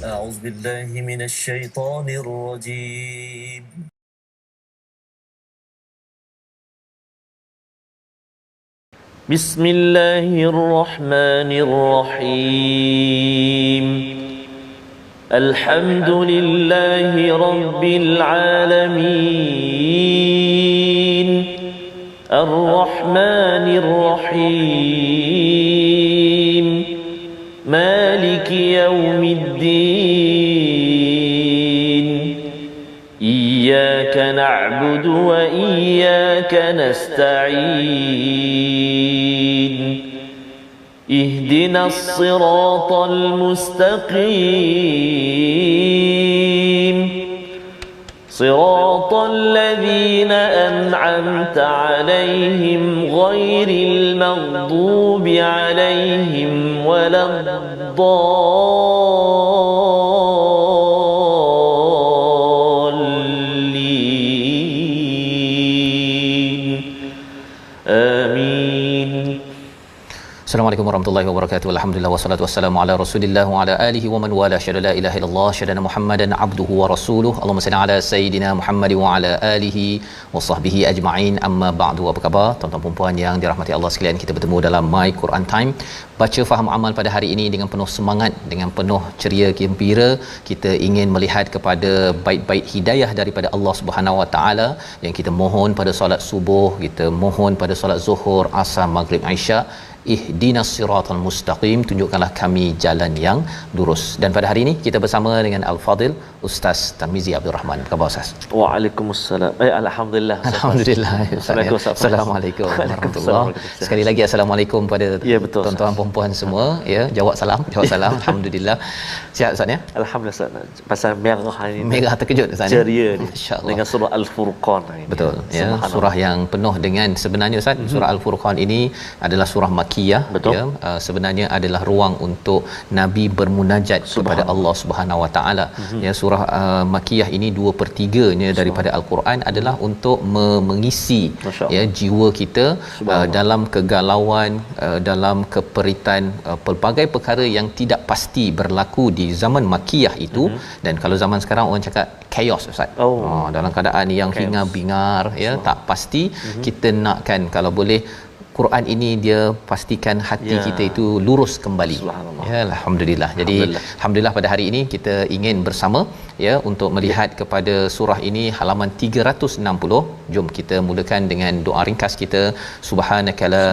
أعوذ بالله من الشيطان الرجيم بسم الله الرحمن الرحيم الحمد لله رب العالمين الرحمن الرحيم مالك يوم الدين إياك نعبد وإياك نستعين اهدنا الصراط المستقيم صراط الذين أنعمت عليهم غير المغضوب عليهم ولا الضالين آمين. Assalamualaikum warahmatullahi wabarakatuh. Alhamdulillah wassalatu wassalamu ala Rasulillah wa ala alihi wa man wala syada la ilaha illallah syadana Muhammadan abduhu wa rasuluhu. Allahumma salli ala sayidina Muhammad wa ala alihi wa sahbihi ajma'in. Amma ba'du. Apa khabar tuan-tuan dan puan yang dirahmati Allah sekalian? Kita bertemu dalam My Quran Time. Baca faham amal pada hari ini dengan penuh semangat, dengan penuh ceria gembira. Kita ingin melihat kepada bait-bait hidayah daripada Allah Subhanahu wa taala yang kita mohon pada solat subuh, kita mohon pada solat zuhur, asar, maghrib, isyak. Ihdinas siratal mustaqim, tunjukkanlah kami jalan yang lurus. Dan pada hari ini kita bersama dengan Al-Fadil Ustaz Tarmizi Abdul Rahman. Apa khabar Ustaz? Waalaikumsalam. Alhamdulillah. Alhamdulillah. Assalamualaikum warahmatullahi. Sekali lagi assalamualaikum pada tuan-tuan puan-puan semua ya. Jawab salam. Alhamdulillah. Sihat Ustaz ya? Alhamdulillah Ustaz. Pasal merah hari ini. Merah terkejut Ustaz. Ceria ni. Insya-Allah. Dengan surah Al-Furqan ini. Betul ya. Surah yang penuh dengan sebenarnya Ustaz, surah Al-Furqan ini adalah surah Makkiyah ya, sebenarnya adalah ruang untuk Nabi bermunajat kepada Allah Subhanahu Wa Taala. Ya, surah Makkiyah ini 2/3-nya daripada Al-Quran adalah untuk mengisi ya jiwa kita dalam kegalauan, dalam keperitan, pelbagai perkara yang tidak pasti berlaku di zaman Makkiyah itu. Dan kalau zaman sekarang orang cakap chaos Ustaz. Dalam keadaan yang hingar-bingar ya, tak pasti. Kita nakkan kalau boleh Quran ini dia pastikan hati kita itu lurus kembali. Ya, alhamdulillah. Jadi alhamdulillah pada hari ini kita ingin bersama ya untuk melihat kepada surah ini halaman 360. Jom kita mulakan dengan doa ringkas kita. Subhanakala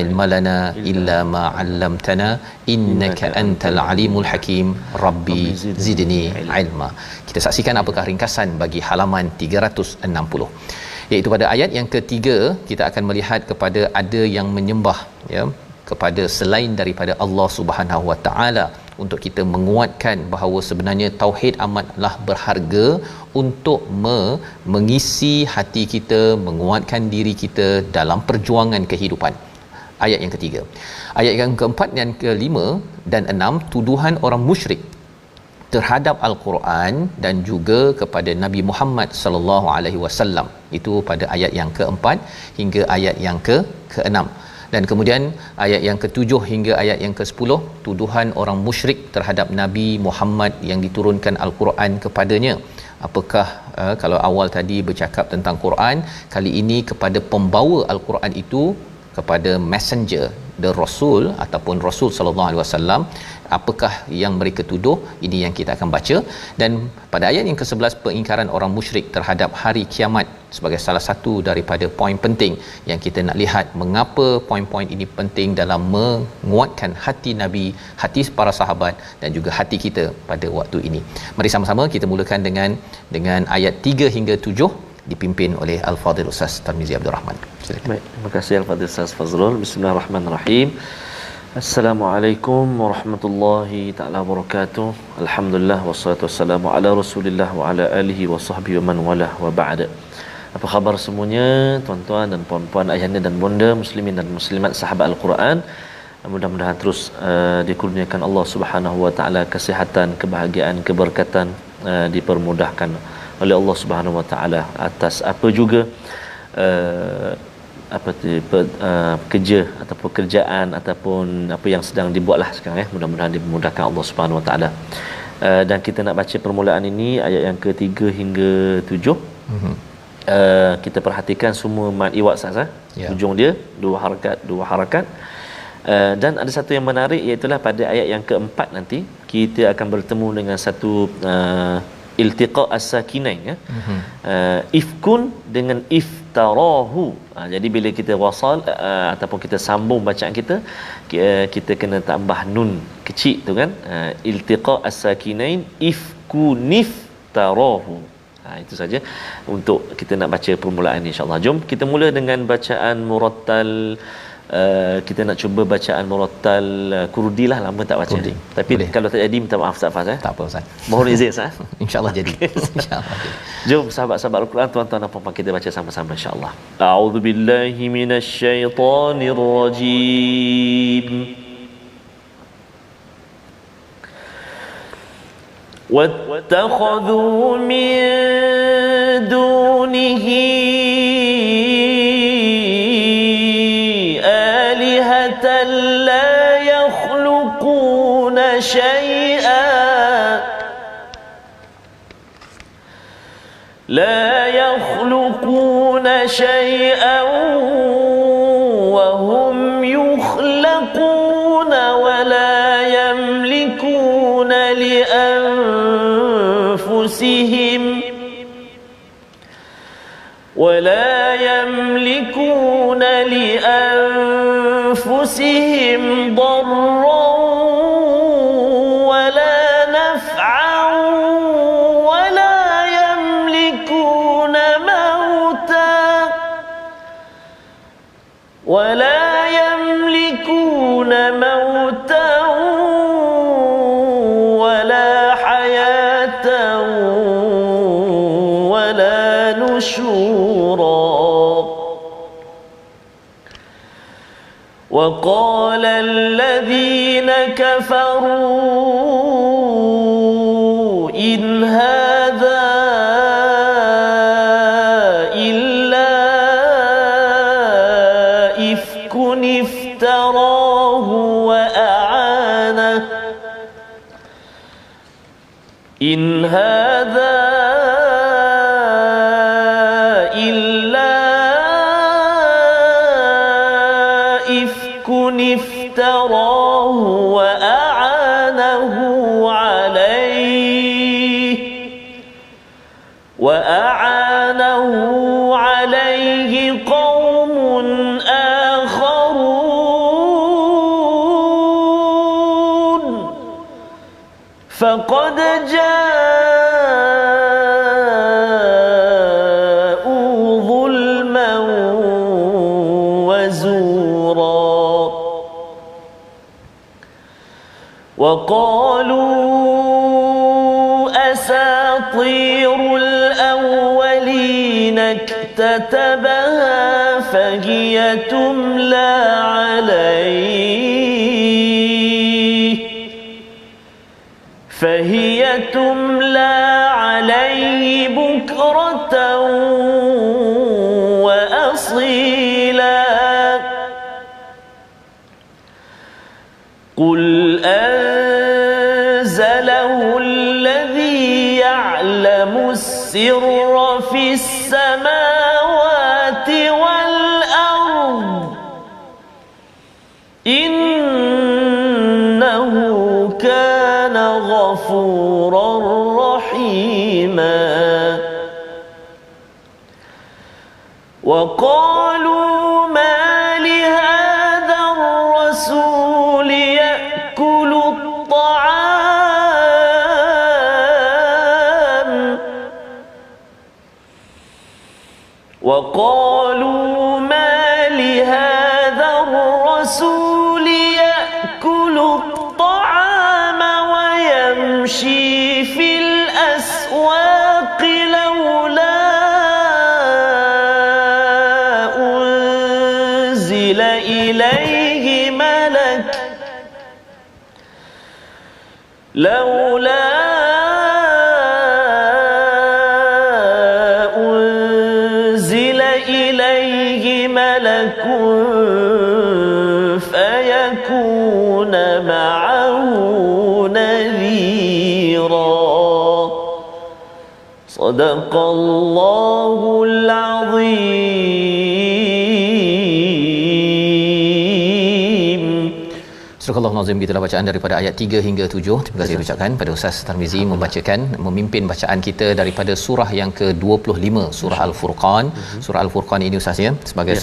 ilmalana illa ma 'allamtana innaka antal alimul hakim. Rabbi zidni ilma. Kita saksikan apakah ringkasan bagi halaman 360. Iaitu pada ayat yang ketiga kita akan melihat kepada ada yang menyembah ya kepada selain daripada Allah Subhanahu Wa Taala, untuk kita menguatkan bahawa sebenarnya tauhid amatlah berharga untuk mengisi hati kita, menguatkan diri kita dalam perjuangan kehidupan. Ayat yang ketiga. Ayat yang keempat dan kelima dan enam, tuduhan orang musyrik terhadap Al-Quran dan juga kepada Nabi Muhammad sallallahu alaihi wasallam. Itu pada ayat yang keempat hingga ayat yang keenam. Dan kemudian ayat yang ketujuh hingga ayat yang ke-10, tuduhan orang musyrik terhadap Nabi Muhammad yang diturunkan Al-Quran kepadanya. Apakah kalau awal tadi bercakap tentang Quran, kali ini kepada pembawa Al-Quran itu, kepada messenger, the rasul ataupun rasul sallallahu alaihi wasallam. Apakah yang mereka tuduh? Ini yang kita akan baca. Dan pada ayat yang ke-11, pengingkaran orang musyrik terhadap hari kiamat sebagai salah satu daripada poin penting yang kita nak lihat mengapa poin-poin ini penting dalam menguatkan hati Nabi, hati para sahabat dan juga hati kita pada waktu ini. Mari sama-sama kita mulakan dengan ayat 3 hingga 7 dipimpin oleh Al-Fadhil Ustaz Tarmizi Abdul Rahman. Baik, terima kasih Al-Fadhil Ustaz Fazrul. Bismillahirrahmanirrahim. Assalamualaikum warahmatullahi taala wabarakatuh. Alhamdulillah wassalatu wassalamu ala Rasulillah wa ala alihi wa sahbihi wa man walah wa ba'da. Apa khabar semuanya, tuan-tuan dan puan-puan, ayahanda dan bonda, muslimin dan muslimat sahabat Al-Quran. Mudah-mudahan terus dikurniakan Allah Subhanahu wa taala kesihatan, kebahagiaan, keberkatan, dipermudahkan oleh Allah Subhanahu wa taala atas apa juga kerja atau pekerjaan ataupun apa yang sedang dibuatlah sekarang, mudah-mudahan dimudahkan Allah Subhanahu wa taala. Dan kita nak baca permulaan ini ayat yang ke-3 hingga 7. Kita perhatikan semua mad iwad sah. Hujung dia dua harakat. Dan ada satu yang menarik, iaitu pada ayat yang keempat nanti kita akan bertemu dengan satu iltiqa as-sakinain, ya. Ifkun dengan iftarahu. Jadi bila kita wasal ataupun kita sambung bacaan kita kena tambah nun kecil tu kan. Iltiqa as-sakinain ifkuniftarahu. Itu saja untuk kita nak baca permulaan ini, insya-Allah. Jom kita mula dengan bacaan murattal. Kita nak cuba bacaan murattal Kurdi lah, lama tak baca. Kurdi. Tapi boleh. Kalau tak jadi minta maaf Ustaz Faz. Tak apa Ustaz. Mohon izin Ustaz. InsyaAllah jadi. InsyaAllah. Jom sahabat-sahabat Al-Quran, tuan-tuan dan puan-puan, kita baca sama-sama insya-Allah. A'udzubillahi minasyaitonirrajim. وَاتَّخَذُوا مِن دُونِهِ آلِهَةً لَّا يَخْلُقُونَ شَيْئًا وَهُمْ يُخْلَقُونَ وَلَا يَمْلِكُونَ لأنفسهم ضرا ولا نفعا ولا يملكون موتا ولا حياة ولا نشورا. وقال الذين كفروا إن هذا إلا إفك افتراه وأعانه إن هذا افتراه وأعانه عليه قوم آخرون فقد جاءوا ظلما وزورا. وقالوا أساطير الأولين اكتتبها فهي تملى عليه بكرة وأصيلا. قل أنزله الذي يعلم السر في السماوات والأرض إنه كان غفورا رحيما. وقالوا ما لهذا الرسول يأكل الطعام وقالوا ما لهذا الرسول يأكل الطعام ويمشي في الأسواق لولا أنزل إليه ملك فيكون معه نذيرا. Sadaqallahul Azim. Surah Al-Nazim, gitulah bacaan daripada ayat 3 hingga 7. Terima kasih ucapkan pada Ustaz Tarmizi memimpin bacaan kita daripada surah yang ke-25, surah Al-Furqan. Surah Al-Furqan ini Ustaz ya, sebagai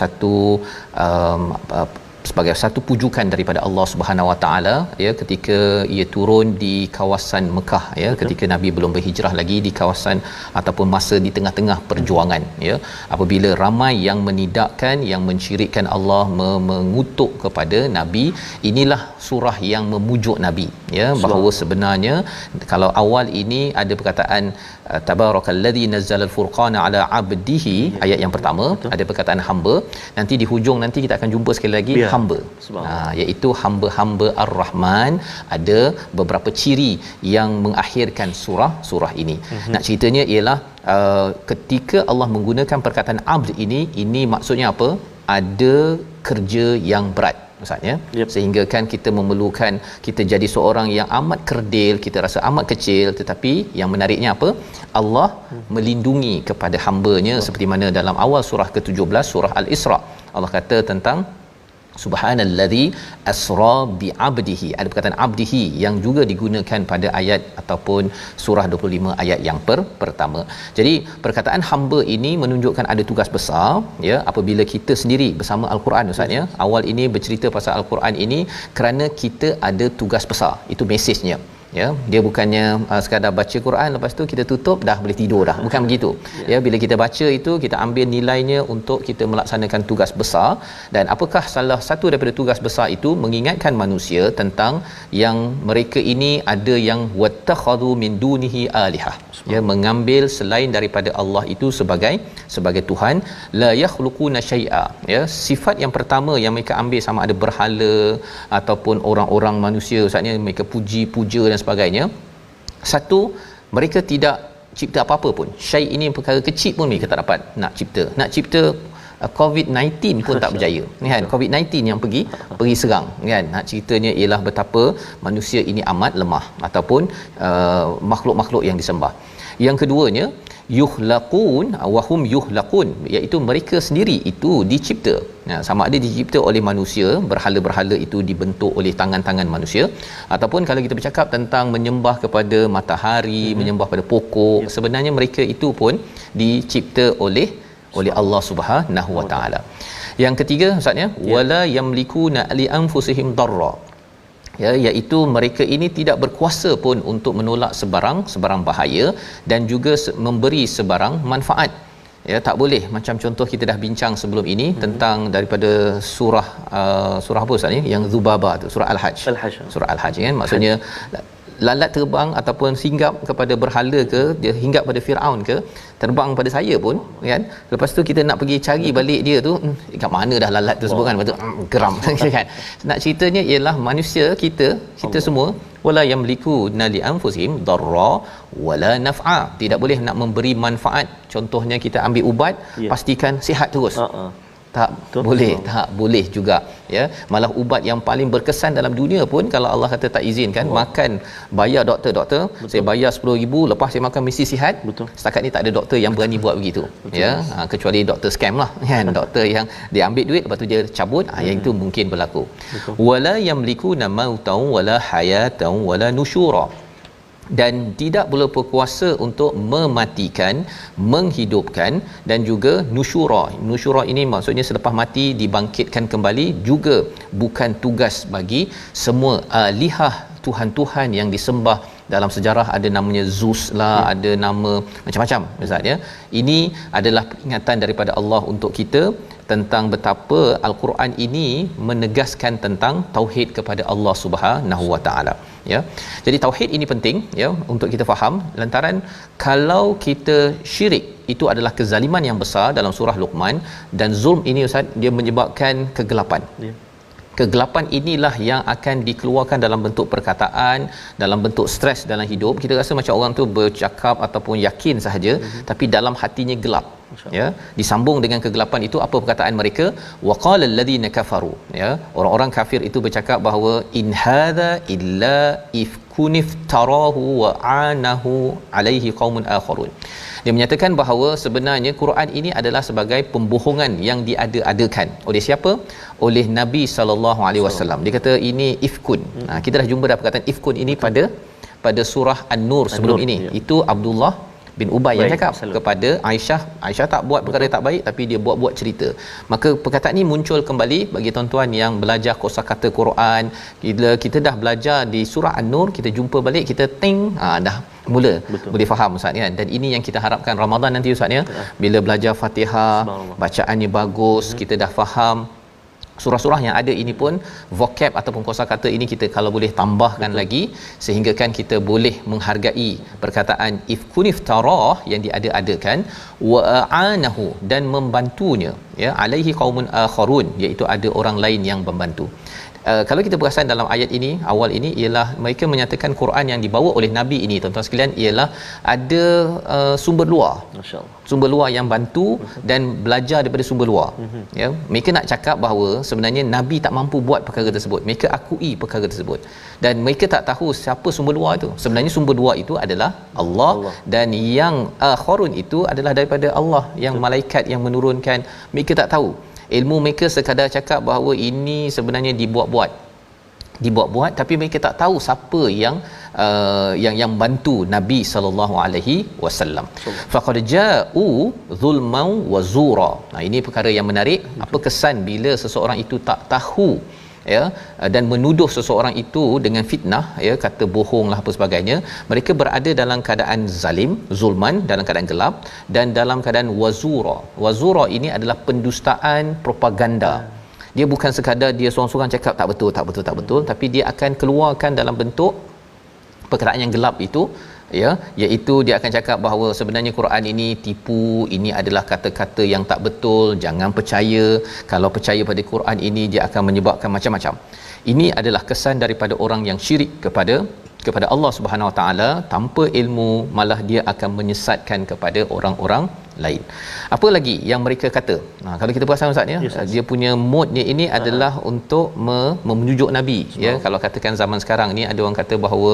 sebagai satu pujukan daripada Allah Subhanahu Wa Taala ya, ketika ia turun di kawasan Mekah ya. Betul. Ketika Nabi belum berhijrah lagi, di kawasan ataupun masa di tengah-tengah perjuangan ya, apabila ramai yang menidakkan, yang mensyirikkan Allah, mengutuk kepada Nabi. Inilah surah yang memujuk Nabi ya, bahawa sebenarnya kalau awal ini ada perkataan tabarakalladzi nazzalal furqana ala abdihi, ayat yang pertama. Betul. Ada perkataan hamba, nanti di hujung nanti kita akan jumpa sekali lagi hamba, iaitu hamba-hamba Ar-Rahman. Ada beberapa ciri yang mengakhirkan surah ini. Nak ceritanya ialah ketika Allah menggunakan perkataan abd ini maksudnya apa? Ada kerja yang berat Ustaz ya. Sehingga kan kita memerlukan, kita jadi seorang yang amat kerdil, kita rasa amat kecil, tetapi yang menariknya apa? Allah melindungi kepada hamba-Nya, seperti mana dalam awal surah ke-17 surah Al-Isra Allah kata tentang subhanallazi asra bi abdihi. Ada perkataan abdihi yang juga digunakan pada ayat ataupun surah 25 ayat yang pertama. Jadi perkataan hamba ini menunjukkan ada tugas besar ya, apabila kita sendiri bersama Al-Quran Ustaz ya. Awal ini bercerita pasal Al-Quran ini kerana kita ada tugas besar. Itu mesejnya ya. Dia bukannya sekadar baca Quran lepas tu kita tutup dah boleh tidur dah, bukan begitu ya. Bila kita baca itu kita ambil nilainya untuk kita melaksanakan tugas besar. Dan apakah salah satu daripada tugas besar itu? Mengingatkan manusia tentang yang mereka ini ada yang wattakhadhu min dunihi alihah ya, mengambil selain daripada Allah itu sebagai Tuhan. La yakhluquna syai'a ya. Sifat yang pertama yang mereka ambil, sama ada berhala ataupun orang-orang manusia Ustaz ni, mereka puja dan sebagainya. Satu, mereka tidak cipta apa-apa pun. Syai' ini perkara kecil pun mereka tak dapat nak cipta COVID-19 pun tak berjaya kan. COVID-19 yang pergi serang kan. Nak ceritanya ialah betapa manusia ini amat lemah ataupun makhluk-makhluk yang disembah. Yang keduanya, yuhlaqun wa hum yuhlaqun, iaitu mereka sendiri itu dicipta. Sama ada dicipta oleh manusia, berhala-berhala itu dibentuk oleh tangan-tangan manusia, ataupun kalau kita bercakap tentang menyembah kepada matahari, menyembah pada pokok, sebenarnya mereka itu pun dicipta oleh Allah Subhanahu Wa Taala. Yang ketiga Ustaz ya, wala yamlikuna li anfusihim darra ya, iaitu mereka ini tidak berkuasa pun untuk menolak sebarang bahaya dan juga memberi sebarang manfaat ya. Tak boleh, macam contoh kita dah bincang sebelum ini tentang daripada surah apa Ustaz ni yang Zubaba tu, surah Al-Hajj. Surah Al-Hajj kan, maksudnya lalat terbang ataupun hinggap kepada berhala ke, dia hinggap pada Firaun ke, terbang pada saya pun kan. Lepas tu kita nak pergi cari balik dia tu, kat mana dah lalat tu sebut kan, lepas tu geram kan. Nak ceritanya ialah manusia kita semua wala yamliku nali anfusihim darra wala naf'a, tidak boleh nak memberi manfaat. Contohnya kita ambil ubat, pastikan sihat terus. Tak boleh juga ya. Malah ubat yang paling berkesan dalam dunia pun kalau Allah kata tak izinkan, makan, bayar doktor, saya bayar 10,000 lepas saya makan mesti sihat. Setakat ni tak ada doktor yang berani buat begitu ya. Kecuali doktor scam lah kan, doktor yang dia ambil duit lepas tu dia cabut, yang itu mungkin berlaku. Wala yamlikuna mautan wala hayatan wala nusyura, dan tidak boleh berkuasa untuk mematikan, menghidupkan, dan juga nusyura. Nusyura ini maksudnya selepas mati dibangkitkan kembali, juga bukan tugas bagi semua alihah, tuhan-tuhan yang disembah. Dalam sejarah ada namanya Zeus lah, ada nama macam-macam Ustaz ya. Ini adalah peringatan daripada Allah untuk kita tentang betapa Al-Quran ini menegaskan tentang tauhid kepada Allah Subhanahu Wa Taala ya. Jadi tauhid ini penting ya untuk kita faham, lantaran kalau kita syirik itu adalah kezaliman yang besar dalam surah Luqman, dan zulm ini Ustaz dia menyebabkan kegelapan. Kegelapan inilah yang akan dikeluarkan dalam bentuk perkataan, dalam bentuk stres dalam hidup. Kita rasa macam orang tu bercakap ataupun yakin sahaja, tapi dalam hatinya gelap ya. Disambung dengan kegelapan itu apa perkataan mereka? Waqala alladhina kafaru ya. Orang-orang kafir itu bercakap bahawa in hadza illa ifk ifkuniftarahu wa anahu alaihi qaumun akharun. Dia menyatakan bahawa sebenarnya Quran ini adalah sebagai pembohongan yang diada-adakan oleh siapa? Oleh Nabi sallallahu alaihi wasallam. Dia kata ini ifkun. Kita dah jumpa dah perkataan ifkun ini pada surah An-Nur sebelum ini. Ya. Itu Abdullah bin Ubay yang cakap kepada Aisyah tak buat perkara tak baik tapi dia buat cerita. Maka perkataan ini muncul kembali bagi tuan-tuan yang belajar kosakata Quran. Bila kita dah belajar di surah An-Nur, kita jumpa balik, kita dah mula boleh faham Ustaz kan. Dan ini yang kita harapkan Ramadan nanti Ustaz ya. Bila belajar Fatihah, bacaannya bagus, kita dah faham surah-surah yang ada ini pun vocab ataupun kosakata ini kita kalau boleh tambahkan lagi sehingga kan kita boleh menghargai perkataan ifkuniftarah yang diada-adakan wa anahu dan membantunya ya alaihi qaumun akharun iaitu ada orang lain yang membantu. Kalau kita perasan dalam ayat ini awal ini ialah mereka menyatakan Quran yang dibawa oleh Nabi ini tuan-tuan sekalian ialah ada sumber luar, masyaallah, sumber luar yang bantu dan belajar daripada sumber luar. Ya, mereka nak cakap bahawa sebenarnya Nabi tak mampu buat perkara tersebut, mereka akui perkara tersebut dan mereka tak tahu siapa sumber luar itu. Sebenarnya sumber luar itu adalah Allah. Dan yang akharun itu adalah daripada Allah, yang malaikat yang menurunkan. Mereka tak tahu. Ilmu mereka sekadar cakap bahawa ini sebenarnya dibuat-buat tapi mereka tak tahu siapa yang bantu Nabi sallallahu alaihi wasallam. Faqad ja'u zulman wa zura. Ini perkara yang menarik. Apa kesan bila seseorang itu tak tahu ya dan menuduh seseorang itu dengan fitnah ya, kata bohonglah apa sebagainya. Mereka berada dalam keadaan zalim, zulman, dalam keadaan gelap dan dalam keadaan wazura. Wazura ini adalah pendustaan propaganda. Dia bukan sekadar dia seorang-seorang cakap tak betul tapi dia akan keluarkan dalam bentuk perkataan yang gelap itu ya, iaitu dia akan cakap bahawa sebenarnya Quran ini tipu, ini adalah kata-kata yang tak betul, jangan percaya. Kalau percaya pada Quran ini dia akan menyebabkan macam-macam. Ini adalah kesan daripada orang yang syirik kepada Allah Subhanahu Wa Taala tanpa ilmu, malah dia akan menyesatkan kepada orang-orang lain. Apa lagi yang mereka kata? Kalau kita perasan Ustaz ya, dia punya modnya ini adalah untuk memujuk Nabi ya. Kalau katakan zaman sekarang ni ada orang kata bahawa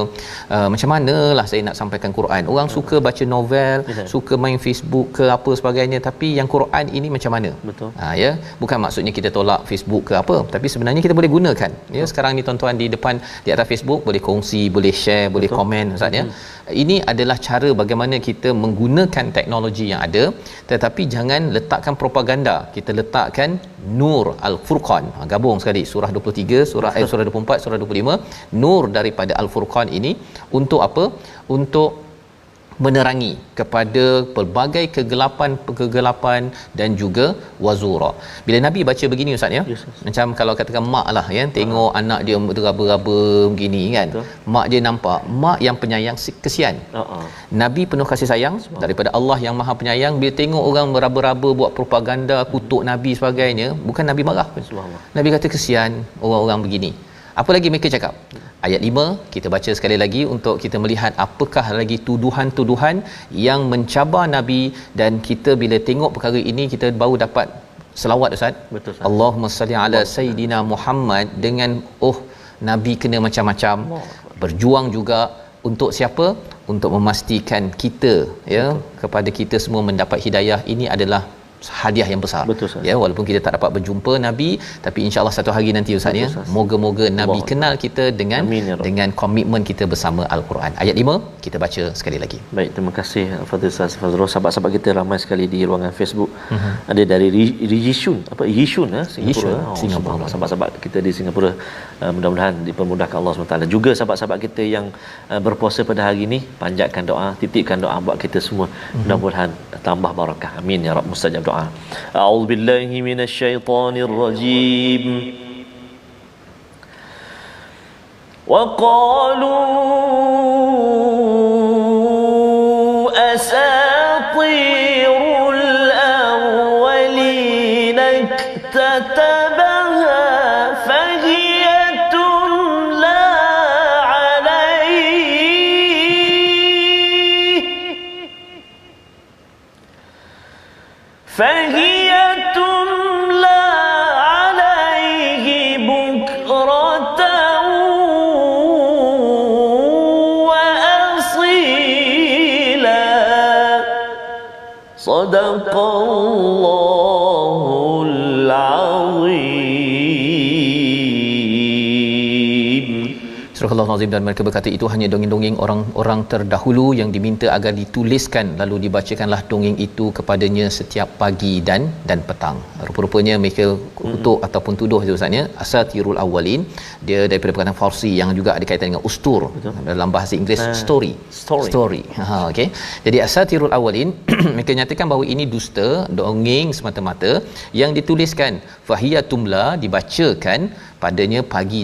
macam manalah saya nak sampaikan Quran. Orang suka baca novel, suka main Facebook ke apa sebagainya, tapi yang Quran ini macam mana? Betul. Ya, bukan maksudnya kita tolak Facebook ke apa, tapi sebenarnya kita boleh gunakan. Ya, sekarang ni tuan-tuan di depan di atas Facebook boleh kongsi, boleh share, boleh komen Ustaz ya. Ini adalah cara bagaimana kita menggunakan teknologi yang ada, tetapi jangan letakkan propaganda. Kita letakkan Nur Al-Furqan. Gabung sekali surah 23, surah 24, surah 25. Nur daripada Al-Furqan ini untuk apa? Untuk menerangi kepada pelbagai kegelapan dan juga wazura. Bila Nabi baca begini Ustaz ya, macam kalau katakan mak lah ya, tengok anak dia beraba-raba begini kan. Mak dia nampak, mak yang penyayang kesian. Nabi penuh kasih sayang daripada Allah yang Maha Penyayang. Bila tengok orang beraba-raba buat propaganda kutuk Nabi sebagainya, bukan Nabi marah. Nabi kata kesian orang-orang begini. Apa lagi mereka cakap? Ayat 5 kita baca sekali lagi untuk kita melihat apakah lagi tuduhan-tuduhan yang mencabar Nabi. Dan kita bila tengok perkara ini kita baru dapat selawat Ustaz. Betul Ustaz. Allahumma salli ala Sayyidina Muhammad dengan Nabi kena macam-macam. Berjuang juga untuk siapa? Untuk memastikan kita ya, kepada kita semua mendapat hidayah. Ini adalah hadiah yang besar. Betul, ya, walaupun kita tak dapat berjumpa Nabi, tapi insya-Allah satu hari nanti Ustaz ya, moga-moga Nabi kenal kita dengan komitmen kita bersama Al-Quran. Ayat 5 kita baca sekali lagi. Baik, terima kasih Fadil Ustaz Fazrul. Sahabat-sahabat kita ramai sekali di ruangan Facebook. Ada dari Yishun Singapura. Sahabat-sahabat kita di Singapura, mudah-mudahan dipermudahkan Allah SWT. Juga sahabat-sahabat kita yang berpuasa pada hari ini, panjatkan doa, titipkan doa buat kita semua. Mudah-mudahan tambah barakah. Amin ya rabb. Mustajab doa. A'udzu billahi minasyaitonir rajim. Wa qalu asatirul awwalin iktatabaha fahiya tumla فهي تملى عليه بكرة Sadaqallahul Azim. Surah Al-Azim. Dan mereka berkata itu hanya dongeng-dongeng orang-orang terdahulu yang diminta agar dituliskan lalu dibacakanlah dongeng itu kepadanya setiap pagi dan petang. Rupa-rupanya mereka kutuk ataupun tuduh itu Ustaznya asatirul awwalin, dia daripada perkataan Farsi yang juga ada kaitan dengan ustur. Betul. Dalam bahasa Inggeris story. Okey. Jadi asatirul awwalin mereka nyatakan bahawa ini dusta, dongeng semata-mata yang dituliskan fahiyatumla, dibacakan padanya pagi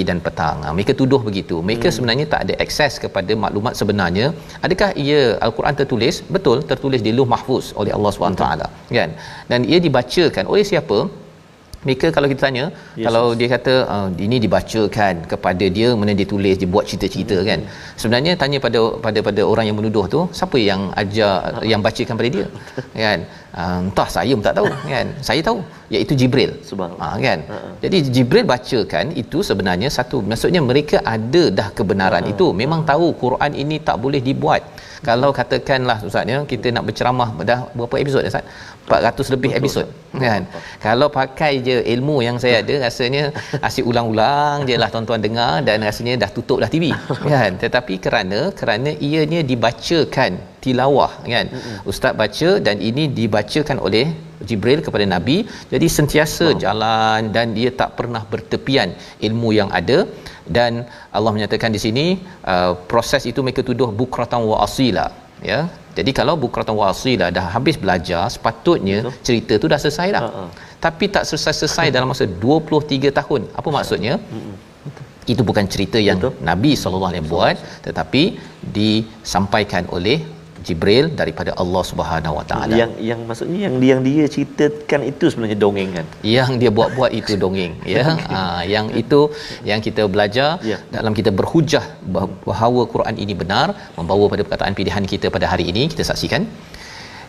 dan petang. Mereka tuduh begitu. Mereka sebenarnya tak ada akses kepada maklumat sebenarnya. Adakah ia Al-Quran tertulis? Betul, tertulis di Lauh Mahfuz oleh Allah SWT, kan? Dan ia dibacakan oleh siapa? Mereka kalau kita tanya, kalau dia kata ini dibacakan kepada dia, mana dia tulis, dia buat cerita-cerita, kan? Sebenarnya tanya pada orang yang menuduh tu, siapa yang ajar, yang bacakan pada dia, kan? Entah, saya pun tak tahu, kan? Saya tahu iaitu Jibril, kan? Jadi Jibril bacakan itu sebenarnya satu, maksudnya mereka ada dah kebenaran itu, memang tahu Quran ini tak boleh dibuat. Kalau katakanlah Ustaznya kita nak berceramah dah berapa episod Ustaz? 400 lebih episod, kan? Kalau pakai je ilmu yang saya ada, rasanya asyik ulang-ulang je lah tuan-tuan dengar dan rasanya dah tutup dah TV, kan? Tetapi kerana ianya dibacakan tilawah, kan? Ustaz baca dan ini dibacakan oleh Jibril kepada Nabi, jadi sentiasa jalan dan dia tak pernah bertepian ilmu yang ada. Dan Allah menyatakan di sini proses itu mereka tuduh bukratan wa asila, ya. Jadi kalau bukratan wa asila dah habis belajar, sepatutnya cerita tu dah selesai dah. Tapi tak selesai dalam masa 23 tahun. Apa maksudnya? Itu bukan cerita yang Nabi sallallahu alaihi wasallam buat, tetapi disampaikan oleh Jibril daripada Allah Subhanahu Wa Taala. Yang maksudnya yang dia ceritakan itu sebenarnya dongeng, kan? Yang dia buat itu dongeng, ya. Yang itu yang kita belajar dalam kita berhujah bahawa Quran ini benar, membawa pada perkataan pilihan kita pada hari ini. Kita saksikan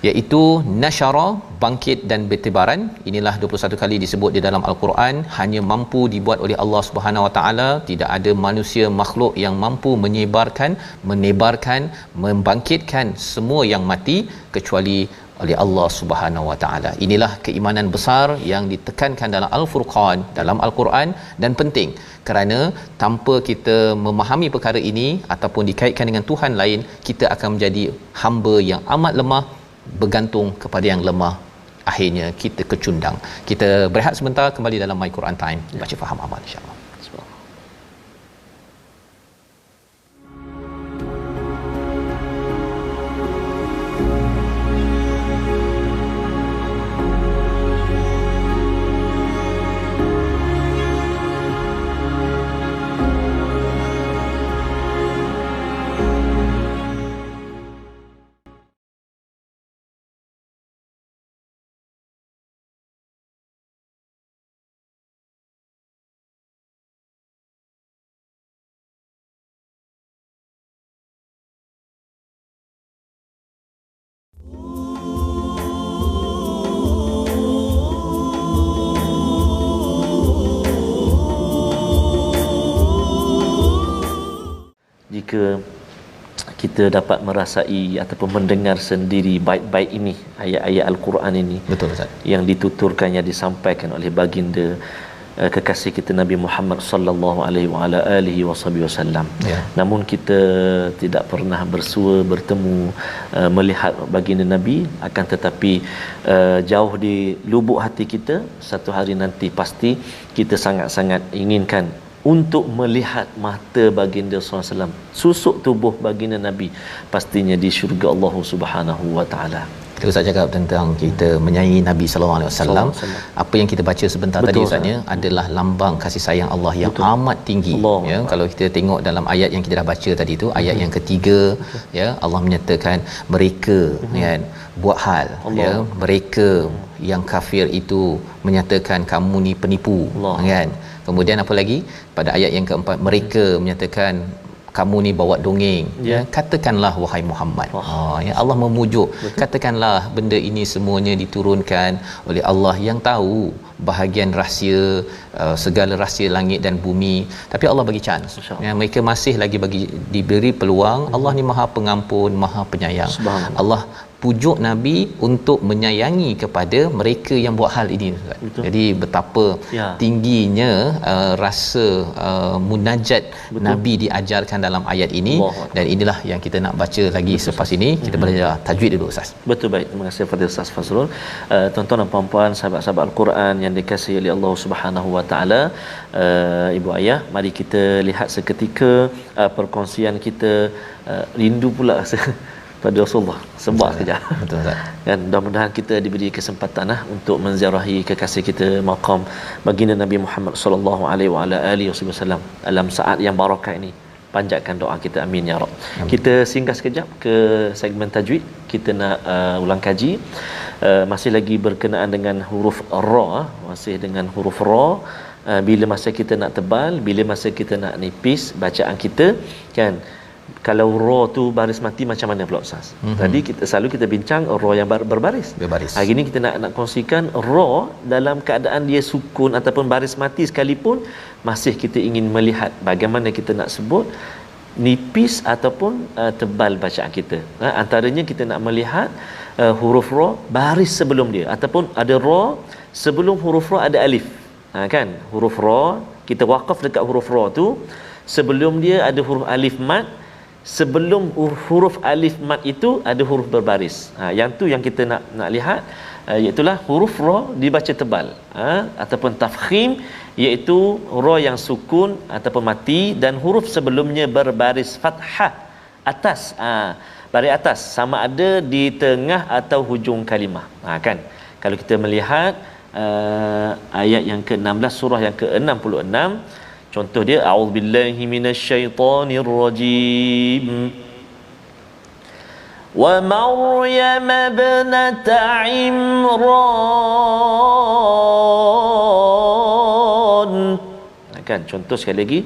iaitu nasyara, bangkit dan bertebaran. Inilah 21 kali disebut di dalam Al-Quran, hanya mampu dibuat oleh Allah Subhanahu Wa Taala. Tidak ada manusia makhluk yang mampu menyebarkan, membangkitkan semua yang mati kecuali oleh Allah Subhanahu Wa Taala. Inilah keimanan besar yang ditekankan dalam Al-Furqan, dalam Al-Quran, dan penting kerana tanpa kita memahami perkara ini ataupun dikaitkan dengan Tuhan lain, kita akan menjadi hamba yang amat lemah, bergantung kepada yang lemah, akhirnya kita kecundang. Kita berehat sebentar, kembali dalam My Quran Time, baca faham amal insya-Allah. Jika kita dapat merasai ataupun mendengar sendiri baik-baik ini, ayat-ayat Al-Quran ini, betul Ustaz, yang dituturkan, yang disampaikan oleh baginda kekasih kita Nabi Muhammad sallallahu alaihi wasallam. Namun kita tidak pernah bersua bertemu, melihat baginda Nabi, akan tetapi jauh di lubuk hati kita, satu hari nanti pasti kita sangat-sangat inginkan untuk melihat mata baginda SAW, susuk tubuh baginda Nabi pastinya di syurga Allah Subhanahu Wa Taala. Kita Ustaz cakap tentang kita menyayangi Nabi sallallahu alaihi wasallam. Apa yang kita baca sebentar tadi Ustaznya adalah lambang kasih sayang Allah yang amat tinggi. Ya, kalau kita tengok dalam ayat yang kita dah baca tadi tu, ayat yang ketiga, ya, Allah menyatakan mereka, kan, buat hal, ya, mereka yang kafir itu menyatakan kamu ni penipu, kan. Kemudian apa lagi? Pada ayat yang keempat, mereka menyatakan kamu ni bawa dongeng, ya, katakanlah wahai Muhammad. Ya, Allah memujuk, katakanlah benda ini semuanya diturunkan oleh Allah yang tahu bahagian rahsia, segala rahsia langit dan bumi. Tapi Allah bagi chance, ya, mereka masih lagi diberi peluang. Allah ni Maha Pengampun, Maha Penyayang. Allah pujuk Nabi untuk menyayangi kepada mereka yang buat hal ini, Ustaz. Jadi betapa tingginya rasa munajat Nabi diajarkan dalam ayat ini. Dan inilah yang kita nak baca lagi selepas ini. Kita belajar tajwid dulu, Ustaz. Betul, baik. Terima kasih kepada Ustaz Fazrul. Tuan-tuan dan puan-puan, sahabat-sahabat Al-Quran yang dikasihi oleh Allah Subhanahu Wa Taala, ibu ayah, mari kita lihat seketika perkongsian kita. Rindu pula pada Rasulullah. Sebab sekejap. Betul, Ustaz. Dan mudah-mudahan kita diberi kesempatan untuk menziarahi kekasih kita maqam baginda Nabi Muhammad sallallahu alaihi wasallam dalam saat yang barakah ini. Panjatkan doa kita, amin ya rab. Kita singgah sekejap ke segmen tajwid. Kita nak ulang kaji, masih lagi berkenaan dengan huruf ra, masih dengan huruf ra. Bila masa kita nak tebal, bila masa kita nak nipis bacaan kita, kan, kalau ra tu baris mati macam mana pula, Ustaz? Tadi kita bincang ra yang berbaris. Hari ni kita nak kongsikan ra dalam keadaan dia sukun ataupun baris mati sekalipun, masih kita ingin melihat bagaimana kita nak sebut nipis ataupun tebal bacaan kita. Antaranya kita nak melihat huruf ra baris sebelum dia, ataupun ada ra sebelum huruf ra ada alif. Kan, huruf ra kita waqaf dekat huruf ra tu, sebelum dia ada huruf alif mat, sebelum huruf alif mat itu ada huruf berbaris. Yang tu yang kita nak lihat, iaitu huruf ra dibaca tebal, ataupun tafkhim, iaitu ra yang sukun ataupun mati dan huruf sebelumnya berbaris fathah atas, baris atas, sama ada di tengah atau hujung kalimah. Kan, kalau kita melihat ayat yang ke-16 surah yang ke-66, contoh dia, a'udzubillahi minasyaitonirrajim, wa maryam ibnata imran. Kan, contoh sekali lagi,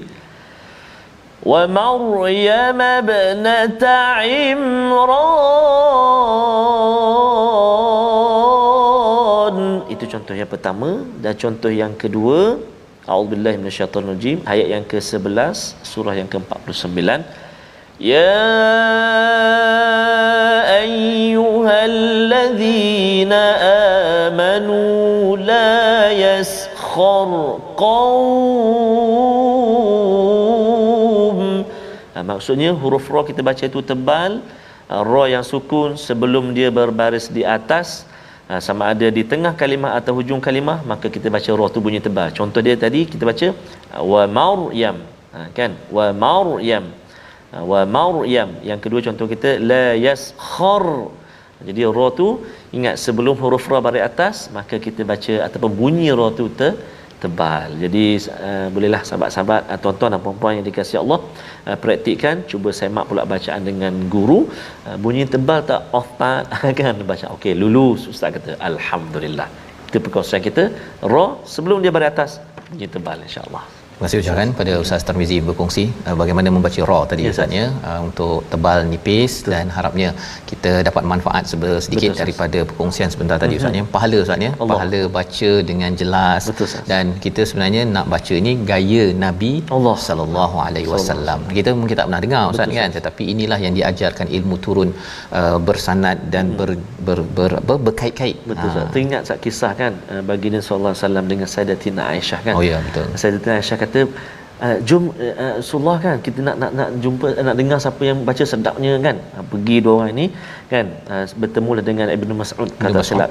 wa maryam ibnata imran. Itu contoh yang pertama. Dan contoh yang kedua, a'udzubillahi minasyaitonirrajim, ayat yang ke-11 surah yang ke-49, ya ayyuhallazina amanu la yaskhar qaum. Maksudnya huruf ra kita baca itu tebal, ra yang sukun sebelum dia berbaris di atas, sama ada di tengah kalimah atau hujung kalimah, maka kita baca ra tu bunyi tebal. Contoh dia tadi kita baca wa maryam, kan, wa maryam, wa maryam. Yang kedua contoh kita la yaskhar. Jadi ra tu ingat sebelum huruf ra baris atas, maka kita baca ataupun bunyi ra tu tebal. Jadi bolehlah sahabat-sahabat, tuan-tuan dan puan-puan yang dikasihi Allah, praktikkan, cuba semak pula bacaan dengan guru, bunyi tebal tak, off part kan, baca okey, lulus, ustaz kata alhamdulillah. Itu perkongsian kita, ra sebelum dia baris atas bunyi tebal, insya-Allah. Terima kasih ucapkan pada Ustaz Tarmizi berkongsi bagaimana membaca ra tadi, Ustaznya, untuk tebal nipis, dan harapnya kita dapat manfaat sedikit daripada perkongsian sebentar tadi, Ustaznya. Pahala, Ustaznya, pahala baca dengan jelas. Dan kita sebenarnya nak baca ni gaya Nabi sallallahu alaihi wasallam. Kita mungkin tak pernah dengar, Ustaz, kan, tetapi inilah yang diajarkan, ilmu turun bersanad dan berkait-kait. Betul, Ustaz. Teringat tak kisah, kan, baginda sallallahu alaihi wasallam dengan Sayyidatina Aisyah, kan. Oh ya, betul. Sayyidatina Aisyah kata, jom Rasulullah, kan, kita nak jumpa, nak dengar siapa yang baca sedapnya, kan. Pergi dua orang ni, kan, bertemulah dengan Ibnu Mas'ud, kata silap,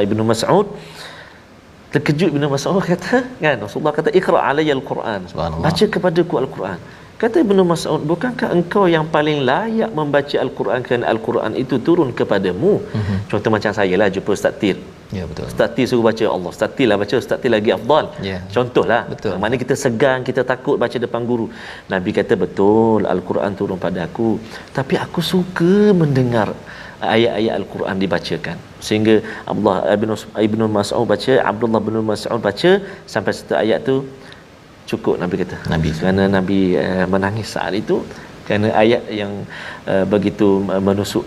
Ibnu Mas'ud. Terkejut Ibnu Mas'ud, kata, kan, Rasulullah kata iqra alayya al-Quran, baca kepadaku al-Quran. Kata Ibnu Mas'ud, bukankah engkau yang paling layak membaca al-Quran, kerana al-Quran itu turun kepadamu. Contoh macam saya lah, jumpa Ustaz Tir. Ya, betul. Ustaz Tir suruh baca, Allah, Ustaz Tir lah baca, Ustaz Tir lagi afdal. Contohlah. Mana kita segan, kita takut baca depan guru. Nabi kata, betul, al-Quran turun pada aku, tapi aku suka mendengar ayat-ayat al-Quran dibacakan. Sehingga Ibnu Mas'ud baca, Abdullah bin Mas'ud baca sampai satu ayat tu cukup, Nabi kata. Kerana Nabi menangis saat itu, kerana ayat yang begitu menusuk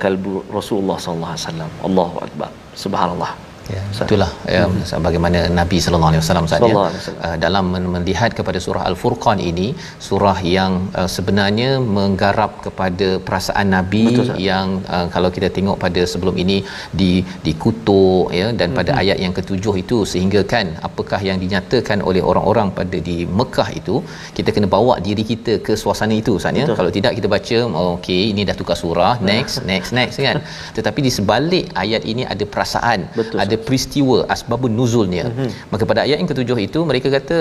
kalbu Rasulullah sallallahu alaihi wasallam. Allahu akbar. Subhanallah. Ya, itulah ya, bagaimana Nabi sallallahu alaihi wasallam saja dalam melihat kepada surah Al-Furqan ini, surah yang sebenarnya menggarap kepada perasaan Nabi. Betul, yang kalau kita tengok pada sebelum ini dikutuk ya, dan pada ayat yang ketujuh itu, sehingga kan apakah yang dinyatakan oleh orang-orang pada di Mekah itu, kita kena bawa diri kita ke suasana itu Ustaz ya. Kalau tidak kita baca okey ini dah tukar surah, next kan. Tetapi di sebalik ayat ini ada perasaan. Betul, ada peristiwa asbabun nuzulnya. Maka pada ayat yang ketujuh itu mereka kata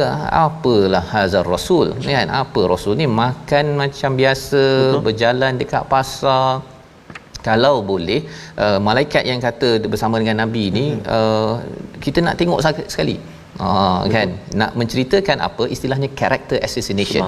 apalah hazar rasul kan, apa rasul ni makan macam biasa. Betul. Berjalan dekat pasar. Kalau boleh malaikat yang kata bersama dengan Nabi ni kita nak tengok sekali. Kan nak menceritakan apa istilahnya character assassination.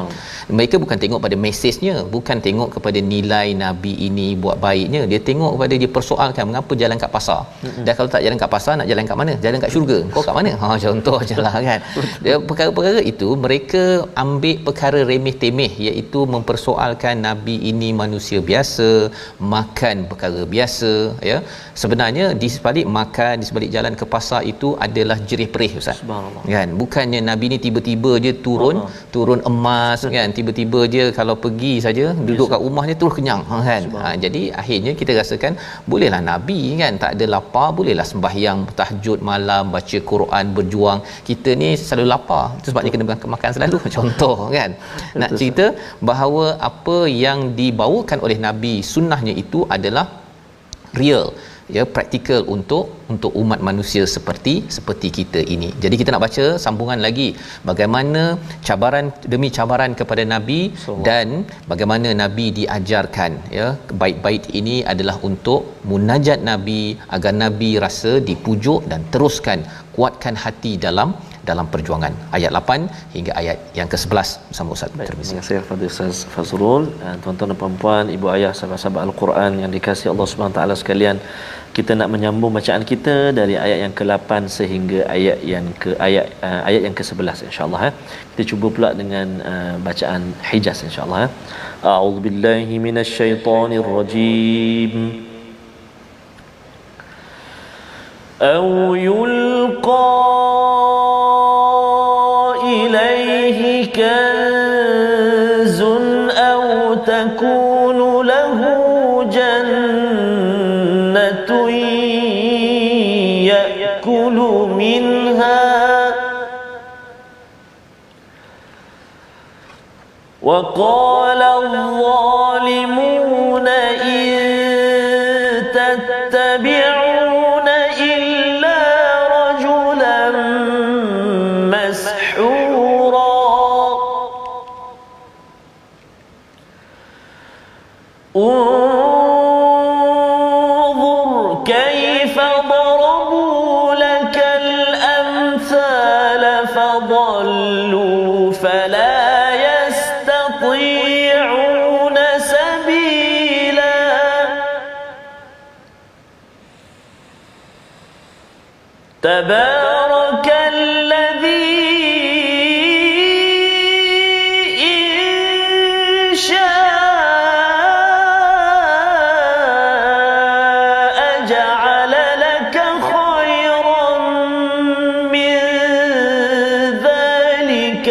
Mereka bukan tengok pada mesejnya, bukan tengok kepada nilai Nabi ini buat baiknya, dia tengok kepada dia persoalkan mengapa jalan kat pasar. Dan kalau tak jalan kat pasar nak jalan kat mana? Jalan kat syurga. Kau kat mana? Contoh ajalah kan. Dia perkara-perkara itu mereka ambil perkara remeh temeh, iaitu mempersoalkan Nabi ini manusia biasa, makan perkara biasa ya. Sebenarnya di sebalik makan, di sebalik jalan ke pasar itu adalah jerih perih Ustaz. Kan bukannya Nabi ni tiba-tiba je turun emas kan, tiba-tiba je kalau pergi saja duduk kat rumah dia terus kenyang kan. Jadi akhirnya kita rasakan bolehlah Nabi kan tak ada lapar, bolehlah sembahyang tahajud malam, baca Quran, berjuang. Kita ni selalu lapar, itu sebabnya kena makan selalu. Contoh kan. Nak cerita bahawa apa yang dibawakan oleh Nabi, sunnahnya itu adalah real ya, praktikal untuk umat manusia seperti kita ini. Jadi kita nak baca sambungan lagi bagaimana cabaran demi cabaran kepada Nabi dan bagaimana Nabi diajarkan ya. Bait-bait ini adalah untuk munajat Nabi agar Nabi rasa dipujuk dan teruskan kuatkan hati dalam perjuangan. Ayat 8 hingga ayat yang ke-11 bersama Ustaz Tirmizi. Terima kasih kepada Ustaz Fazrul. Tuan-tuan dan puan-puan, ibu ayah, sahabat-sahabat Al-Quran yang dikasihi Allah Subhanahu taala sekalian, kita nak menyambung bacaan kita dari ayat yang ke-8 sehingga ayat yang ke-11 insya-Allah. Kita cuba pula dengan bacaan Hijaz insya-Allah. A'udzubillahi minasyaitonirrajim. Aw yulqa ilaihi kanzun aw takunu lahu jannatun ya'kulu minha wa qala adh-dhalimuna in tattabi'una illa rajulan mashura. انظر كيف ضربوا لك الأمثال فضلوا فلا يستطيعون سبيلا. تبارك الذي إن شاء جعل لك خيرا من ذلك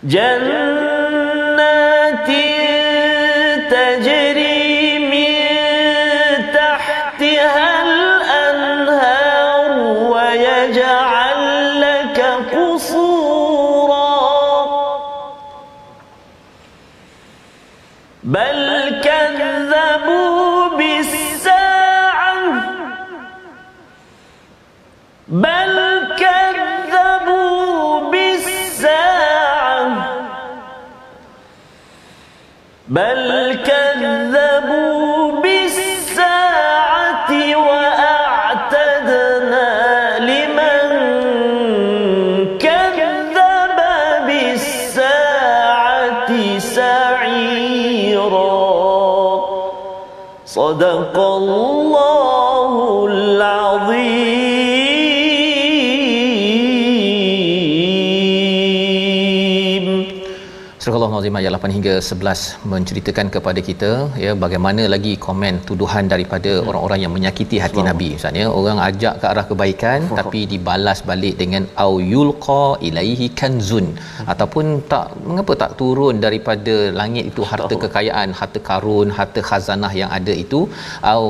جنات تجري من تحتها الأنهار ويجعل لك قصورا بل كذبوا بالساعة وأعتدنا لمن كذب بالساعة سعيرا. صدق الله العظيم. Surah Al-Nazim ayat 8 hingga 11 menceritakan kepada kita ya bagaimana lagi komen tuduhan daripada orang-orang yang menyakiti hati Nabi. Misalnya orang ajak ke arah kebaikan tapi dibalas balik dengan au yulqa ilaihi kanzun, ataupun tak, mengapa tak turun daripada langit itu harta kekayaan, harta karun, harta khazanah yang ada itu, au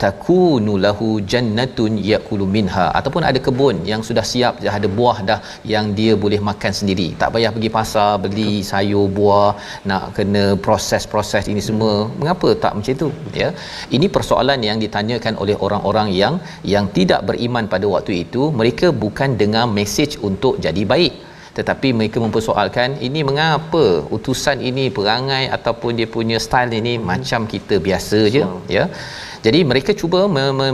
takunu lahu jannatun yakulu minha, ataupun ada kebun yang sudah siap, dah ada buah dah yang dia boleh makan sendiri, tak payah pergi pasar beli sayur buah, nak kena proses ini semua. Mengapa tak macam itu ya? Ini persoalan yang ditanyakan oleh orang-orang yang tidak beriman pada waktu itu. Mereka bukan dengar mesej untuk jadi baik, tetapi mereka mempersoalkan ini mengapa utusan ini perangai ataupun dia punya style ini macam kita biasa je ya. Jadi mereka cuba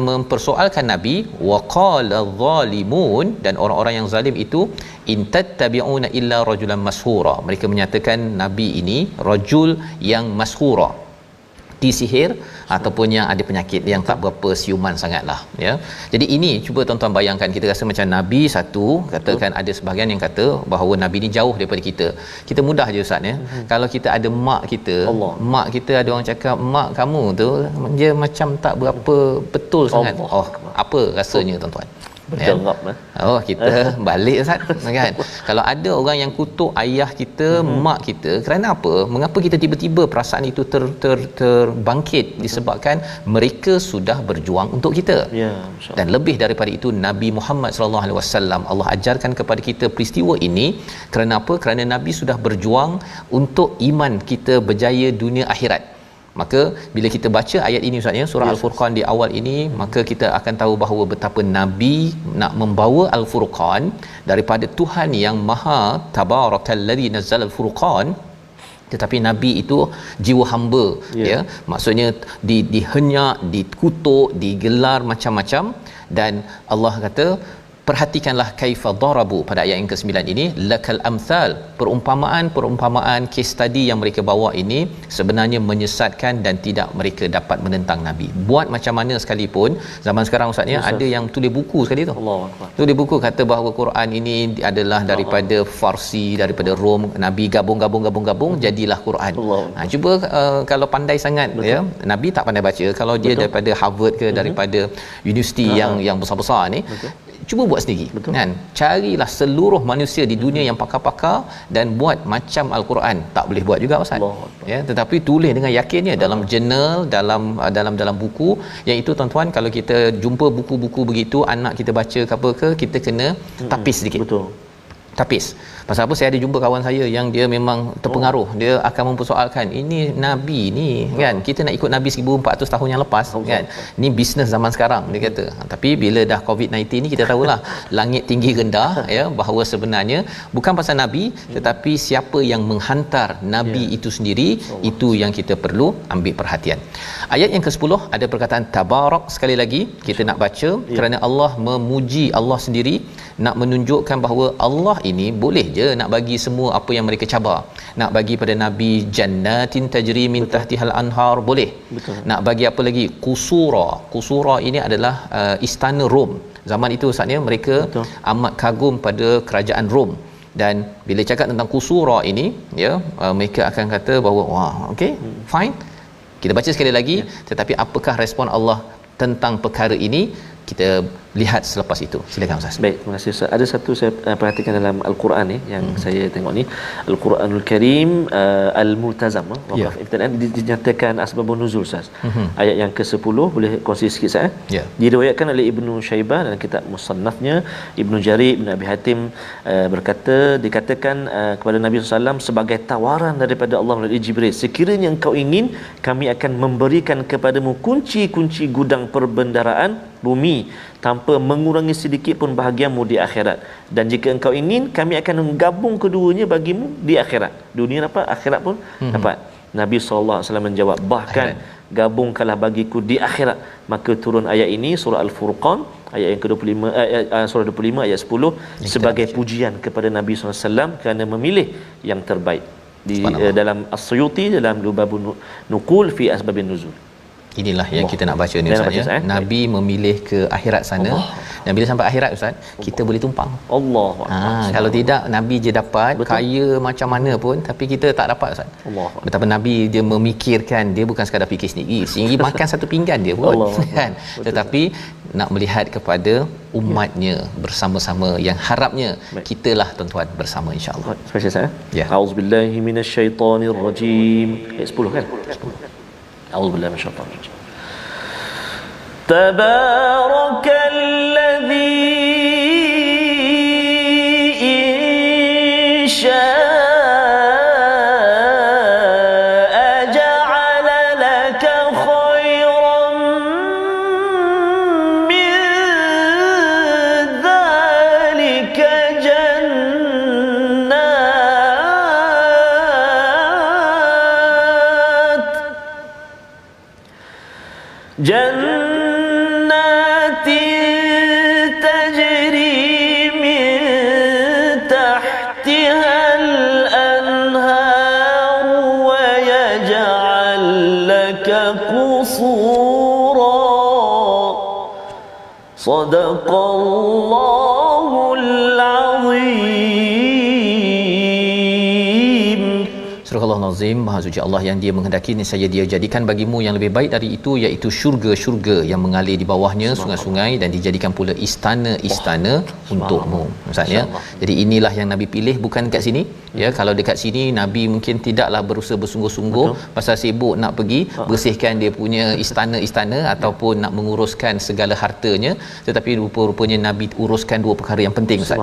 mempersoalkan Nabi. Waqala zalimun, dan orang-orang yang zalim itu, in tattabi'una illa rajulan mashura. Mereka menyatakan Nabi ini rajul yang mashura, disihir ataupun yang ada penyakit yang tak berapa siuman sangatlah ya. Jadi ini cuba tuan-tuan bayangkan, kita rasa macam Nabi satu, katakan ada sebahagian yang kata bahawa Nabi ni jauh daripada kita. Kita mudah je Ustaz ya. Kalau kita ada mak kita, mak kita ada orang cakap mak kamu tu dia macam tak berapa betul sangat. Apa rasanya tuan-tuan? Betul ngap kita balik Ustaz kan. Kalau ada orang yang kutuk ayah kita, mak kita, kerana apa? Mengapa kita tiba-tiba perasaan itu terbangkit? Disebabkan mereka sudah berjuang untuk kita. Ya, dan lebih daripada itu, Nabi Muhammad sallallahu alaihi wasallam, Allah ajarkan kepada kita peristiwa ini kerana apa? Kerana Nabi sudah berjuang untuk iman kita berjaya dunia akhirat. Maka bila kita baca ayat ini Ustaz ya, surah Al-Furqan di awal ini, maka kita akan tahu bahawa betapa Nabi nak membawa Al-Furqan daripada Tuhan yang Maha Tabarakallazi nazzal Al-Furqan. Tetapi Nabi itu jiwa hamba ya, maksudnya dihenyak, dikutuk, digelar macam-macam, dan Allah kata perhatikanlah kaifa darabu pada ayat yang ke-9 ini, lakal amsal, perumpamaan case study yang mereka bawa ini sebenarnya menyesatkan dan tidak mereka dapat menentang Nabi. Buat macam mana sekalipun zaman sekarang Ustaz ya, ada yang tulis buku sekali tu. Allahuakbar. Tulis buku kata bahawa Quran ini adalah daripada Farsi, daripada Rom, Nabi gabung jadilah Quran. Cuba kalau pandai sangat ya, Nabi tak pandai baca, kalau dia daripada Harvard ke daripada universiti yang besar-besar ni, cuba buat sendiri kan. Carilah seluruh manusia di dunia yang pakar-pakar dan buat macam Al-Quran. Tak boleh buat juga Ustaz ya, tetapi tulis dengan yakinnya dalam jurnal, dalam buku. Yang itu tuan-tuan, kalau kita jumpa buku-buku begitu, anak kita baca ke apa ke, kita kena tapis sedikit. Tapis. Pasal apa? Saya ada jumpa kawan saya yang dia memang terpengaruh. Dia akan mempersoalkan, ini Nabi ni kan, kita nak ikut Nabi 1400 tahun yang lepas kan. Ni bisnes zaman sekarang dia kata. Tapi bila dah COVID-19 ni, kita tahulah langit tinggi rendah ya, bahawa sebenarnya bukan pasal Nabi, tetapi siapa yang menghantar Nabi itu sendiri, itu yang kita perlu ambil perhatian. Ayat yang ke-10 ada perkataan tabarak. Sekali lagi kita nak baca kerana Allah memuji Allah sendiri, nak menunjukkan bahawa Allah ini boleh je nak bagi semua apa yang mereka cabar. Nak bagi pada Nabi jannatin tajri min tahtihal anhar, boleh. Nak bagi apa lagi? Kusura ini adalah istana Rom. Zaman itu Ustaz ya, mereka amat kagum pada kerajaan Rom. Dan bila cakap tentang kusura ini ya, mereka akan kata bahawa wah, okey, fine. Kita baca sekali lagi, tetapi apakah respon Allah tentang perkara ini? Kita lihat selepas itu. Silakan Ustaz. Baik, terima kasih Ustaz. Ada satu saya perhatikan dalam Al-Quran ni yang saya tengok ni, Al-Quranul Karim Al-Multazam waqaf ibtidaan, dinyatakan asbabun nuzul Ustaz. Ayat yang ke-10 boleh kongsi sikit saya. Diriwayatkan oleh Ibnu Syaibah dalam kitab Musannafnya, Ibnu Jarir, Ibnu Abi Hatim berkata, dikatakan kepada Nabi SAW sebagai tawaran daripada Allah melalui Jibril, sekiranya engkau ingin, kami akan memberikan kepadamu kunci-kunci gudang perbendaraan bumi tanpa mengurangi sedikit pun bahagiamu di akhirat, dan jika engkau ingin, kami akan menggabung keduanya bagimu di akhirat. Dunia dapat, akhirat pun dapat. Nabi SAW menjawab, bahkan gabungkanlah bagiku di akhirat. Maka turun ayat ini, surah Al-Furqan ayat yang ke-25, surah 25 ayat 10 sebagai pujian kepada Nabi SAW kerana memilih yang terbaik. Di dalam As-Suyuti dalam Lubabun Nuqul fi Asbabin Nuzul. Inilah yang Allah. kita nak baca ni Yang Ustaz nak baca, ya. Nabi memilih ke akhirat sana. Allah. Dan bila sampai akhirat Ustaz, kita boleh tumpang. Allah. Kalau tidak Nabi je dapat, Betul. kaya macam mana pun, tapi kita tak dapat Ustaz. Allah. Betapa Nabi dia memikirkan, dia bukan sekadar fikir sendiri makan satu pinggan dia pun Allah. kan. Tetapi nak melihat kepada umatnya bersama-sama, yang harapnya kitalah tuan-tuan bersama insya-Allah. Spesial saya. Ya. Auzubillahi minasyaitonirrajim. Ayat 10 kan? 10. Auzubillahi minasyaitonirrajim. Tabarakalladzi in syaa'a ja'ala laka khairan min dzalika جنات تجري من تحتها الأنهار ويجعل لك قصورا صدق الله العظيم. Surah Al-Azim, Maha Suci Allah yang Dia menghendaki niscaya Dia jadikan bagimu yang lebih baik dari itu, iaitu syurga-syurga yang mengalir di bawahnya sungai-sungai, dan dijadikan pula istana-istana untukmu. Ustaz ya. Jadi inilah yang Nabi pilih, bukan dekat sini ya. Kalau dekat sini Nabi mungkin tidaklah berusaha bersungguh-sungguh pasal sibuk nak pergi bersihkan dia punya istana-istana ataupun nak menguruskan segala hartanya, tetapi rupa-rupanya Nabi uruskan dua perkara yang penting Ustaz.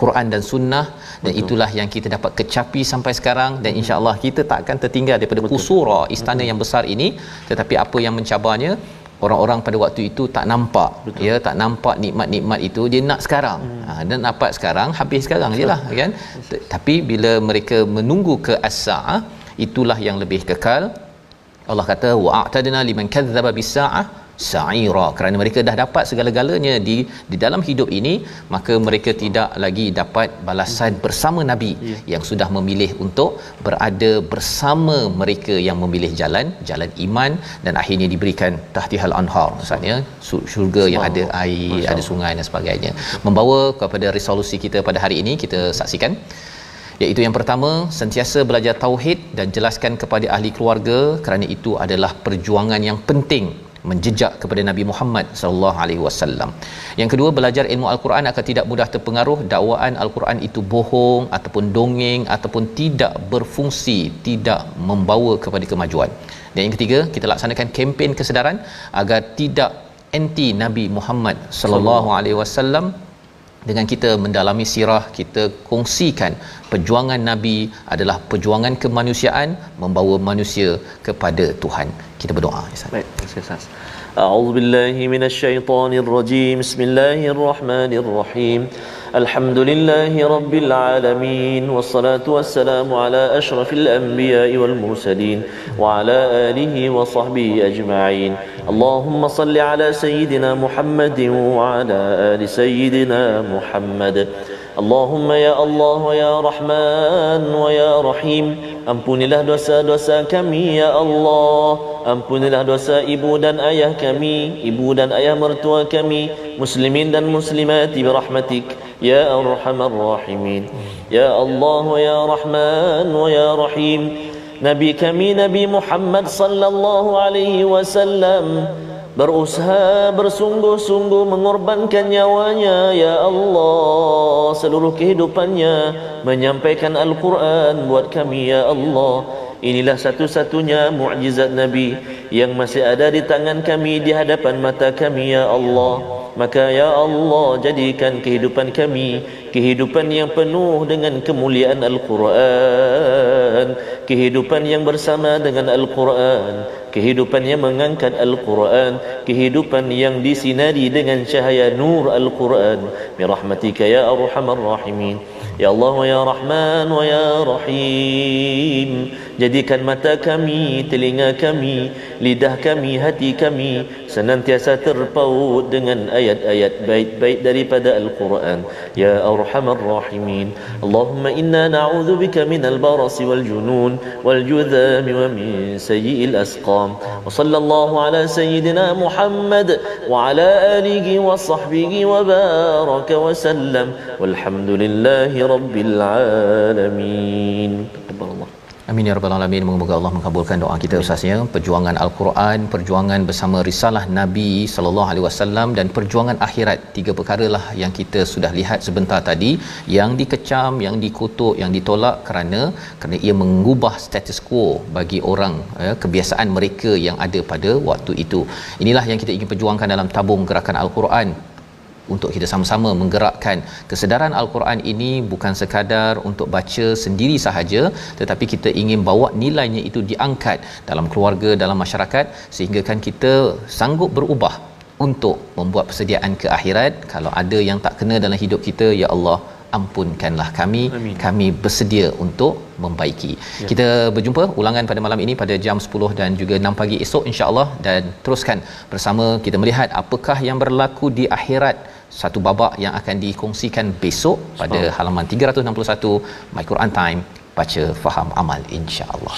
Quran dan sunnah, dan itulah yang kita dapat kecapi sampai sekarang, dan insya-Allah kita tak akan tertinggal daripada kusura istana yang besar ini. Tetapi apa yang mencabarnya, orang-orang pada waktu itu tak nampak. Ya, tak nampak nikmat-nikmat itu, dia nak sekarang. Dan dapat sekarang, habis sekarang jelah kan. Tapi bila mereka menunggu ke as-saah, itulah yang lebih kekal. Allah kata wa'atadna liman kadzdzaba bis-saah sa'ira, kerana mereka dah dapat segala-galanya di dalam hidup ini, maka mereka tidak lagi dapat balasan bersama Nabi yang sudah memilih untuk berada bersama mereka yang memilih jalan iman, dan akhirnya diberikan tahtihal anhar maksudnya syurga yang ada air, ada sungai dan sebagainya. Membawa kepada resolusi kita pada hari ini, kita saksikan, iaitu yang pertama, sentiasa belajar tauhid dan jelaskan kepada ahli keluarga, kerana itu adalah perjuangan yang penting menjejak kepada Nabi Muhammad sallallahu alaihi wasallam. Yang kedua, belajar ilmu al-Quran akan tidak mudah terpengaruh dakwaan al-Quran itu bohong ataupun dongeng ataupun tidak berfungsi, tidak membawa kepada kemajuan. Dan yang ketiga, kita laksanakan kempen kesedaran agar tidak anti Nabi Muhammad sallallahu alaihi wasallam. Dengan kita mendalami sirah, kita kongsikan perjuangan Nabi adalah perjuangan kemanusiaan, membawa manusia kepada Tuhan. Kita berdoa. Baik, terima kasih Ustaz. A'udzu billahi minasyaitonir rajim. Bismillahirrahmanirrahim. Alhamdulillahi rabbil alamin, wassalatu wassalamu ala asyrafil anbiya'i wal mursalin wa ala alihi wa sahbihi ajma'in. Allahumma salli ala sayyidina Muhammadin wa ala ali sayyidina Muhammad. Allahumma ya Allah wa ya Rahman wa ya Rahim, ampunilah dosa-dosa kami ya Allah, ampunilah dosa ibu dan ayah kami, ibu dan ayah mertua kami, muslimin dan muslimat birahmatik ya arhamar rahimin. Ya Allah wa ya Rahman wa ya Rahim, Nabi kami Nabi Muhammad sallallahu alaihi wasallam berusaha bersungguh-sungguh mengorbankan nyawanya ya Allah, seluruh kehidupannya menyampaikan Al-Quran buat kami ya Allah. Inilah satu-satunya mukjizat Nabi yang masih ada di tangan kami, di hadapan mata kami ya Allah. Maka ya Allah, jadikan kehidupan kami kehidupan yang penuh dengan kemuliaan Al-Quran, kehidupan yang bersama dengan Al-Quran, kehidupan yang mengangkat Al-Quran, kehidupan yang disinari dengan cahaya nur Al-Quran. Birahmatika ya arhamar rahimin. Ya Allah wa ya Rahman wa ya Rahim, jadikan mata kami, telinga kami, lidah kami, hati kami senantiasa terpaut dengan ayat-ayat baik-baik daripada Al-Quran. Ya أرحم الراحمين. اللهم إنا نعوذ بك من البرص والجنون والجذام ومن سيء الأسقام. وصلى الله على سيدنا محمد وعلى آله وصحبه وبارك وسلم والحمد لله رب العالمين. تقبل الله. Amin ya rabbal alamin. Moga-moga Allah mengabulkan doa kita Ustaz ya. Perjuangan al-Quran, perjuangan bersama risalah Nabi sallallahu alaihi wasallam dan perjuangan akhirat. Tiga perkaralah yang kita sudah lihat sebentar tadi, yang dikecam, yang dikutuk, yang ditolak kerana ia mengubah status quo bagi orang ya, kebiasaan mereka yang ada pada waktu itu. Inilah yang kita ingin perjuangkan dalam tabung gerakan al-Quran, untuk kita sama-sama menggerakkan kesedaran al-Quran ini bukan sekadar untuk baca sendiri sahaja, tetapi kita ingin bawa nilainya itu diangkat dalam keluarga, dalam masyarakat, sehingga kan kita sanggup berubah untuk membuat persediaan ke akhirat. Kalau ada yang tak kena dalam hidup kita, ya Allah ampunkanlah kami. Amin. Kami bersedia untuk membaiki. Ya. Kita berjumpa ulangan pada malam ini pada jam 10 dan juga 6 pagi esok insya-Allah, dan teruskan bersama kita melihat apakah yang berlaku di akhirat. Satu babak yang akan dikongsikan besok pada halaman 361 My Quran Time, baca faham amal insya-Allah.